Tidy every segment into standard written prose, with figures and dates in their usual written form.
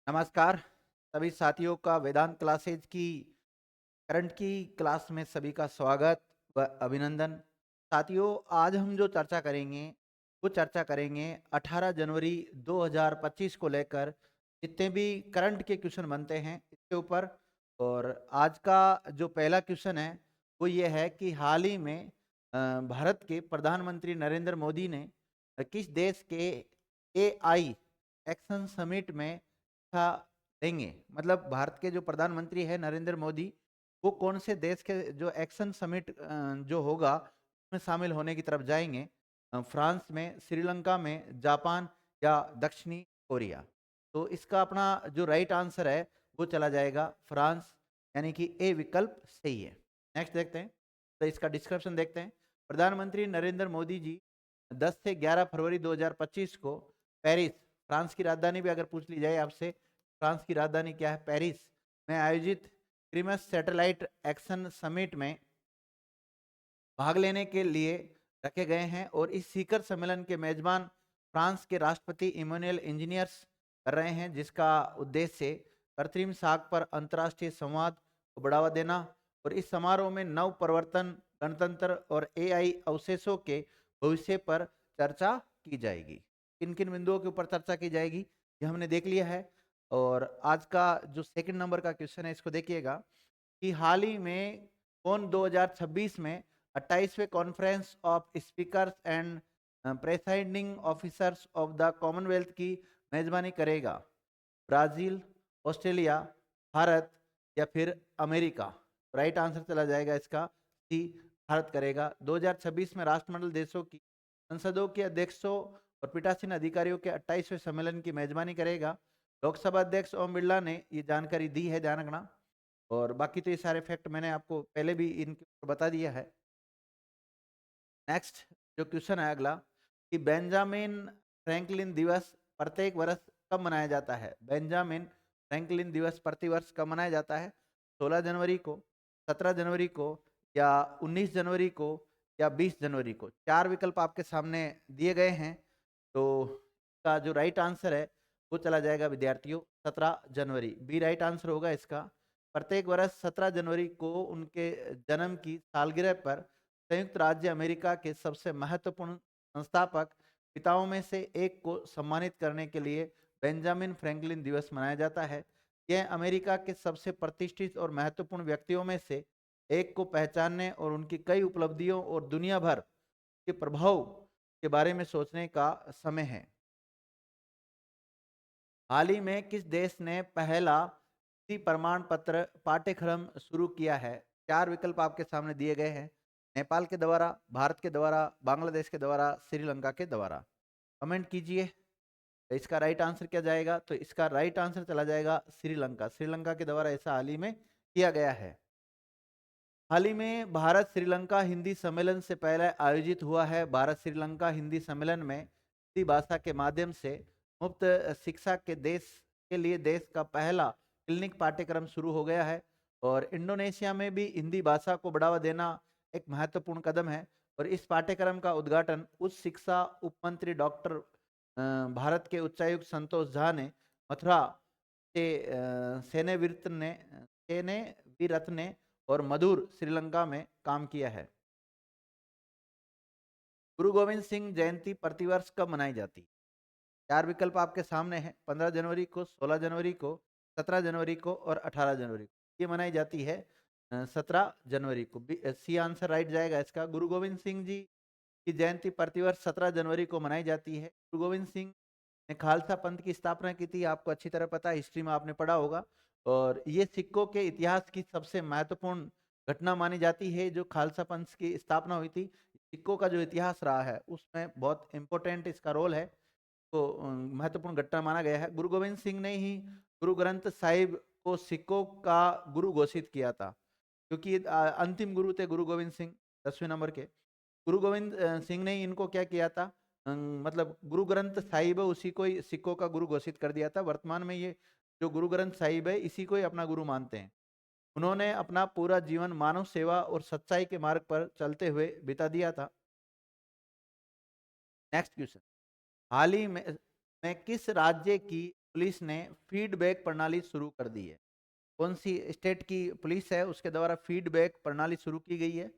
नमस्कार सभी साथियों का वेदांत क्लासेज की करंट की क्लास में सभी का स्वागत व अभिनंदन। साथियों, आज हम जो चर्चा करेंगे वो चर्चा करेंगे 18 जनवरी 2025 को लेकर जितने भी करंट के क्वेश्चन बनते हैं इसके ऊपर। और आज का जो पहला क्वेश्चन है वो ये है कि हाल ही में भारत के प्रधानमंत्री नरेंद्र मोदी ने किस देश के एआई एक्शन समिट में हिस्सा लेंगे। मतलब भारत के जो प्रधानमंत्री है नरेंद्र मोदी, वो कौन से देश के जो एक्शन समिट जो होगा उसमें शामिल होने की तरफ जाएंगे। फ्रांस में, श्रीलंका में, जापान या दक्षिणी कोरिया। तो इसका अपना जो राइट आंसर है वो चला जाएगा फ्रांस, यानी कि ए विकल्प सही है। नेक्स्ट देखते हैं, तो इसका डिस्क्रिप्शन देखते हैं। प्रधानमंत्री नरेंद्र मोदी जी 10 से 11 फरवरी 2025 को पेरिस, फ्रांस की राजधानी भी अगर पूछ ली जाए आपसे, फ्रांस की राजधानी क्या है, पेरिस में आयोजित क्रीमस सैटेलाइट एक्शन समिट में भाग लेने के लिए रखे गए हैं। और इस शिखर सम्मेलन के मेजबान फ्रांस के राष्ट्रपति इमैनुअल इंजीनियर्स कर रहे हैं, जिसका उद्देश्य कृत्रिम साख पर अंतर्राष्ट्रीय संवाद को बढ़ावा देना। और इस समारोह में नव प्रवर्तन, गणतंत्र और एआई अवशेषों के भविष्य पर चर्चा की जाएगी। किन किन बिंदुओं के ऊपर चर्चा की जाएगी ये हमने देख लिया है। और आज का जो सेकंड नंबर का क्वेश्चन है इसको देखिएगा कि हाल ही में कौन 2026 में 28वें conference of speakers and presiding officers of the Commonwealth की मेजबानी करेगा। ब्राजील, ऑस्ट्रेलिया, भारत या फिर अमेरिका। राइट आंसर चला जाएगा इसका सी, भारत करेगा। 2026 में राष्ट्रमंडल देशों की संसदों के अध्यक्षों और पीठासीन अधिकारियों के 28वें सम्मेलन की मेजबानी करेगा। लोकसभा अध्यक्ष ओम बिरला ने ये जानकारी दी है, ध्यान रखना। और बाकी तो ये सारे फैक्ट मैंने आपको पहले भी इनके ऊपर बता दिया है। नेक्स्ट जो क्वेश्चन है अगला कि बेंजामिन फ्रैंकलिन दिवस प्रत्येक वर्ष कब मनाया जाता है। बेंजामिन फ्रैंकलिन दिवस प्रतिवर्ष कब मनाया जाता है? 16 जनवरी को, 17 जनवरी को, या 19 जनवरी को, या 20 जनवरी को। चार विकल्प आपके सामने दिए गए हैं। तो इसका जो राइट आंसर है वो चला जाएगा विद्यार्थियों 17 जनवरी, बी राइट आंसर होगा इसका। प्रत्येक वर्ष 17 जनवरी को उनके जन्म की सालगिरह पर संयुक्त राज्य अमेरिका के सबसे महत्वपूर्ण संस्थापक पिताओं में से एक को सम्मानित करने के लिए बेंजामिन फ्रैंकलिन दिवस मनाया जाता है। यह अमेरिका के सबसे प्रतिष्ठित और महत्वपूर्ण व्यक्तियों में से एक को पहचानने और उनकी कई उपलब्धियों और दुनिया भर के प्रभाव के बारे में सोचने का समय है। हाल ही में किस देश ने पहला प्रमाण पत्र पाठ्यक्रम शुरू किया है? चार विकल्प आपके सामने दिए गए हैं। नेपाल के द्वारा, भारत के द्वारा, बांग्लादेश के द्वारा, श्रीलंका के द्वारा। कमेंट कीजिए। तो इसका राइट आंसर क्या जाएगा? तो इसका राइट आंसर चला जाएगा श्रीलंका। श्रीलंका के द्वारा ऐसा हाल ही में किया गया है। हाल ही में भारत श्रीलंका हिंदी सम्मेलन से पहले आयोजित हुआ है। भारत श्रीलंका हिंदी सम्मेलन में हिंदी भाषा के माध्यम से मुफ्त शिक्षा के लिए देश का पहला क्लिनिक पाठ्यक्रम शुरू हो गया है। और इंडोनेशिया में भी हिंदी भाषा को बढ़ावा देना एक महत्वपूर्ण कदम है। और इस पाठ्यक्रम का उद्घाटन उच्च शिक्षा उपमंत्री डॉक्टर भारत के उच्चायुक्त संतोष झा ने मथुरा से सेने वीरत्न ने और मधुर श्रीलंका में काम किया है। गुरु गोविंद सिंह जयंती प्रतिवर्ष कब मनाई जाती है? चार विकल्प आपके सामने हैं। 15 जनवरी को, 16 जनवरी को, 17 जनवरी को और 18 जनवरी को। ये मनाई जाती है 17 जनवरी को। सी आंसर राइट जाएगा इसका। गुरु गोविंद सिंह जी की जयंती प्रतिवर्ष 17 जनवरी को मनाई जाती है। गुरु गोविंद सिंह ने खालसा पंथ की स्थापना की थी, आपको अच्छी तरह पता है, हिस्ट्री में आपने पढ़ा होगा। और ये सिखों के इतिहास की सबसे महत्वपूर्ण घटना मानी जाती है जो खालसा पंथ की स्थापना हुई थी। सिखों का जो इतिहास रहा है उसमें बहुत इंपॉर्टेंट इसका रोल है, तो महत्वपूर्ण घटना माना गया है। गुरु गोविंद सिंह ने ही गुरु ग्रंथ साहिब को सिखों का गुरु घोषित किया था, क्योंकि अंतिम गुरु थे गुरु गोविंद सिंह 10वें नंबर के। गुरु गोविंद सिंह ने इनको क्या किया था, मतलब गुरु ग्रंथ साहिब है उसी को ही सिखों का गुरु घोषित कर दिया था। वर्तमान में ये जो गुरु ग्रंथ साहिब है इसी को ही अपना गुरु मानते हैं। उन्होंने अपना पूरा जीवन मानव सेवा और सच्चाई के मार्ग पर चलते हुए बिता दिया था। नेक्स्ट क्वेश्चन, हाल ही में किस राज्य की पुलिस ने फीडबैक प्रणाली शुरू कर दी है। कौन सी स्टेट की पुलिस है उसके द्वारा फीडबैक प्रणाली शुरू की गई है?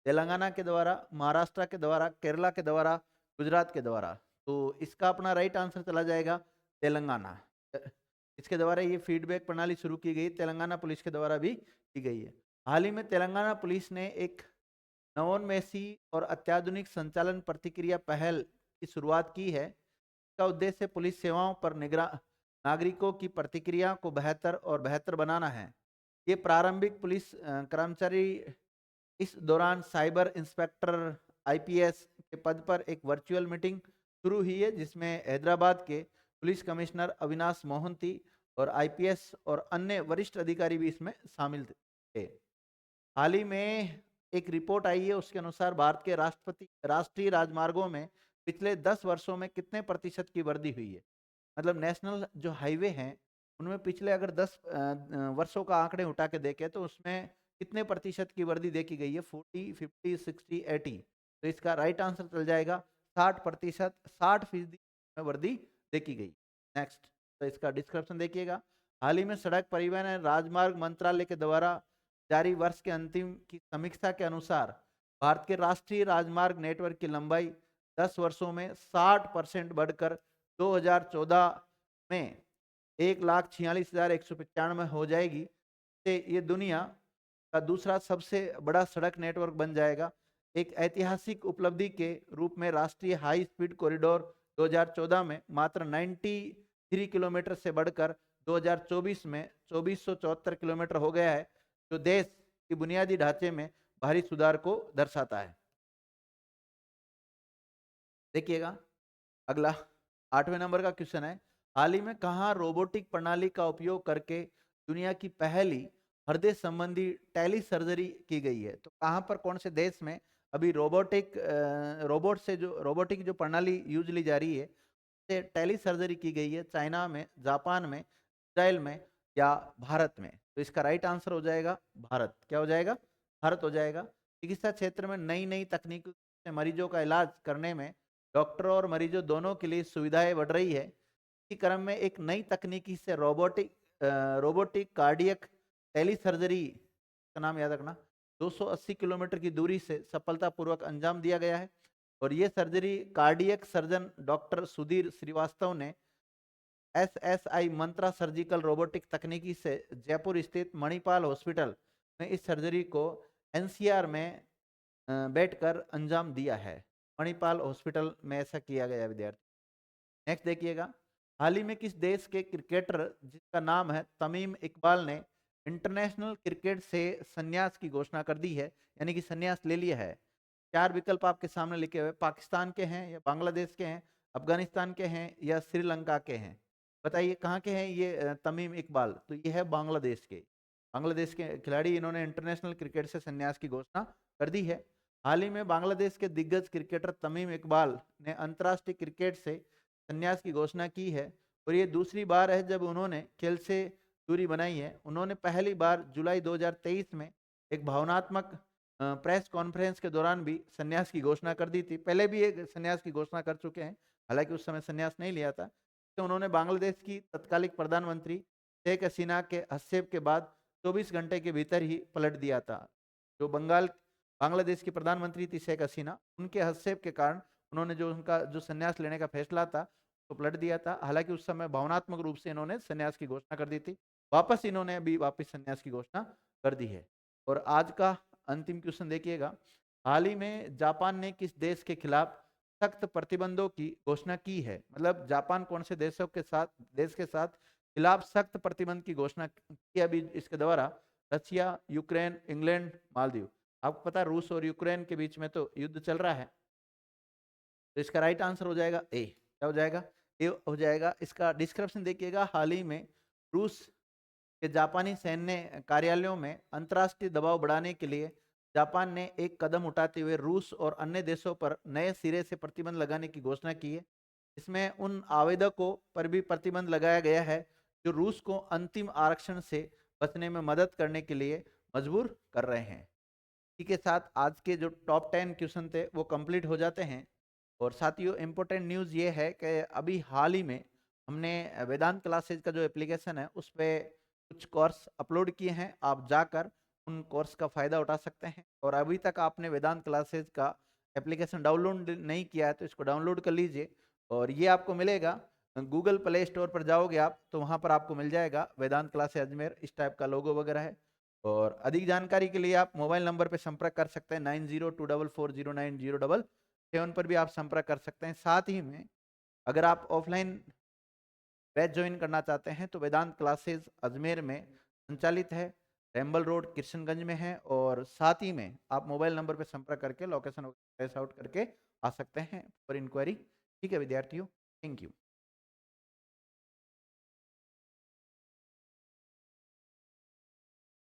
तेलंगाना के द्वारा, महाराष्ट्र के द्वारा, केरला के द्वारा, गुजरात के द्वारा। तो इसका अपना राइट आंसर चला जाएगा तेलंगाना। इसके द्वारा ये फीडबैक प्रणाली शुरू की गई, तेलंगाना पुलिस के द्वारा भी की गई है। हाल ही में तेलंगाना पुलिस ने एक नवोन्मेषी और अत्याधुनिक संचालन प्रतिक्रिया पहल की शुरुआत की है। इसका उद्देश्य पुलिस सेवाओं पर नागरिकों की प्रतिक्रिया को बेहतर और बेहतर बनाना है। ये प्रारंभिक पुलिस कर्मचारी इस दौरान साइबर इंस्पेक्टर आईपीएस के पद पर एक वर्चुअल मीटिंग शुरू हुई है, जिसमें हैदराबाद के पुलिस कमिश्नर अविनाश मोहंती और आईपीएस और अन्य वरिष्ठ अधिकारी भी इसमें शामिल थे। हाल ही में एक रिपोर्ट आई है, उसके अनुसार भारत के राष्ट्रीय राजमार्गों में पिछले 10 वर्षों में कितने प्रतिशत की वृद्धि हुई है? मतलब नेशनल जो हाईवे हैं उनमें पिछले अगर 10 वर्षों का आंकड़े उठा के देखें तो उसमें कितने प्रतिशत की वृद्धि देखी गई है? 40, 50, 60, 80। तो इसका राइट आंसर चल जाएगा 60%, 60% में वृद्धि देखी गई। नेक्स्ट, तो इसका डिस्क्रिप्शन देखिएगा। हाल ही में सड़क परिवहन एवं राजमार्ग मंत्रालय के द्वारा जारी वर्ष के अंतिम की समीक्षा के अनुसार भारत के राष्ट्रीय राजमार्ग नेटवर्क की लंबाई 10 वर्षों में 60% बढ़कर 2014 में 1,46,195 हो जाएगी। से ये दुनिया का दूसरा सबसे बड़ा सड़क नेटवर्क बन जाएगा। एक ऐतिहासिक उपलब्धि के रूप में राष्ट्रीय हाई स्पीड कॉरिडोर 2014 में मात्र 93 किलोमीटर से बढ़कर 2024 में 2474 किलोमीटर हो गया है, जो देश की बुनियादी ढांचे में भारी सुधार को दर्शाता है। देखिएगा अगला 8वें नंबर का क्वेश्चन है, हाल ही में कहाँ रोबोटिक प्रणाली का उपयोग करके दुनिया की पहली हृदय संबंधी टेली सर्जरी की गई है? तो कहाँ पर, कौन से देश में अभी रोबोटिक जो प्रणाली यूज ली जा रही है, से टेली सर्जरी की गई है? चाइना में, जापान में, इजराइल में या भारत में? तो इसका राइट आंसर हो जाएगा भारत। क्या हो जाएगा? भारत हो जाएगा। चिकित्सा क्षेत्र में नई नई तकनीकों से मरीजों का इलाज करने में डॉक्टरों और मरीजों दोनों के लिए सुविधाएं बढ़ रही है। इसी क्रम में एक नई तकनीकी से रोबोटिक कार्डियक टेली सर्जरी का नाम याद रखना 280 किलोमीटर की दूरी से सफलतापूर्वक अंजाम दिया गया है। और ये surgery cardiac surgeon doctor Sudhir Srivastava ने एसएसआई मंत्रा सर्जिकल रोबोटिक तकनीकी से जयपुर स्थित मणिपाल हॉस्पिटल में इस सर्जरी को एनसीआर में बैठकर अंजाम दिया है। मणिपाल हॉस्पिटल में ऐसा किया गया विद्यार्थी। नेक्स्ट देखिएगा, हाल ही में किस देश के क्रिकेटर जिसका नाम है तमीम इकबाल ने इंटरनेशनल क्रिकेट से संन्यास की घोषणा कर दी है, यानी कि संन्यास ले लिया है? 4 विकल्प आपके सामने लिखे हुए, पाकिस्तान के हैं या बांग्लादेश के हैं, अफगानिस्तान के हैं या श्रीलंका के हैं? बताइए कहाँ के हैं ये तमीम इकबाल? तो ये है बांग्लादेश के। बांग्लादेश के खिलाड़ी, इन्होंने इंटरनेशनल क्रिकेट से संन्यास की घोषणा कर दी है। हाल ही में बांग्लादेश के दिग्गज क्रिकेटर तमीम इकबाल ने अंतर्राष्ट्रीय क्रिकेट से संन्यास की घोषणा की है और ये दूसरी बार है जब उन्होंने खेल से दूरी बनाई है। उन्होंने पहली बार जुलाई 2023 में एक भावनात्मक प्रेस कॉन्फ्रेंस के दौरान भी संन्यास की घोषणा कर दी थी। पहले भी एक संन्यास की घोषणा कर चुके हैं, हालांकि उस समय संन्यास नहीं लिया था। तो उन्होंने बांग्लादेश की तत्कालिक प्रधानमंत्री शेख हसीना के हस्तक्षेप के बाद 24 घंटे के भीतर ही पलट दिया था। जो बांग्लादेश की प्रधानमंत्री थी शेख हसीना, उनके हस्तक्षेप के कारण उन्होंने जो उनका जो संन्यास लेने का फैसला था तो पलट दिया था। हालांकि उस समय भावनात्मक रूप से इन्होंने संन्यास की घोषणा कर दी थी, वापस इन्होंने अभी वापस संन्यास की घोषणा कर दी है। और आज का अंतिम क्वेश्चन देखिएगा, हाल ही में जापान ने किस देश के खिलाफ सख्त प्रतिबंधों की घोषणा की है? मतलब जापान कौन से देश के साथ खिलाफ सख्त प्रतिबंध की घोषणा की अभी इसके द्वारा? Russia, Ukraine, England, Maldives. आपको पता है रूस और यूक्रेन के बीच में तो युद्ध चल रहा है, तो इसका राइट आंसर हो जाएगा ए। क्या हो जाएगा? ए हो जाएगा। इसका डिस्क्रिप्शन देखिएगा, हाल ही में रूस के जापानी सैन्य कार्यालयों में अंतर्राष्ट्रीय दबाव बढ़ाने के लिए जापान ने एक कदम उठाते हुए रूस और अन्य देशों पर नए सिरे से प्रतिबंध लगाने की घोषणा की है। इसमें उन आवेदकों पर भी प्रतिबंध लगाया गया है जो रूस को अंतिम आरक्षण से बचने में मदद करने के लिए मजबूर कर रहे हैं। इसी के साथ आज के जो टॉप 10 क्वेश्चन थे वो कंप्लीट हो जाते हैं। और साथियों, इम्पोर्टेंट न्यूज़ ये है कि अभी हाल ही में हमने वेदांत क्लासेज का जो एप्लीकेशन है उस पे कुछ कोर्स अपलोड किए हैं, आप जाकर उन कोर्स का फ़ायदा उठा सकते हैं। और अभी तक आपने वेदांत क्लासेज का एप्लीकेशन डाउनलोड नहीं किया है तो इसको डाउनलोड कर लीजिए। और ये आपको मिलेगा गूगल प्ले स्टोर पर जाओगे आप तो वहाँ पर आपको मिल जाएगा वेदांत क्लासेज अजमेर, इस टाइप का लोगो वगैरह है। और अधिक जानकारी के लिए आप मोबाइल नंबर पर संपर्क कर सकते हैं, 9024409077 पर भी आप संपर्क कर सकते हैं। साथ ही में अगर आप ऑफलाइन बैच ज्वाइन करना चाहते हैं तो वेदांत क्लासेस अजमेर में संचालित है, रेम्बल रोड किशनगंज में है। और साथ ही में आप मोबाइल नंबर पर संपर्क करके लोकेशन ट्रेस आउट करके आ सकते हैं फॉर इंक्वायरी। ठीक है विद्यार्थियों, थैंक यू।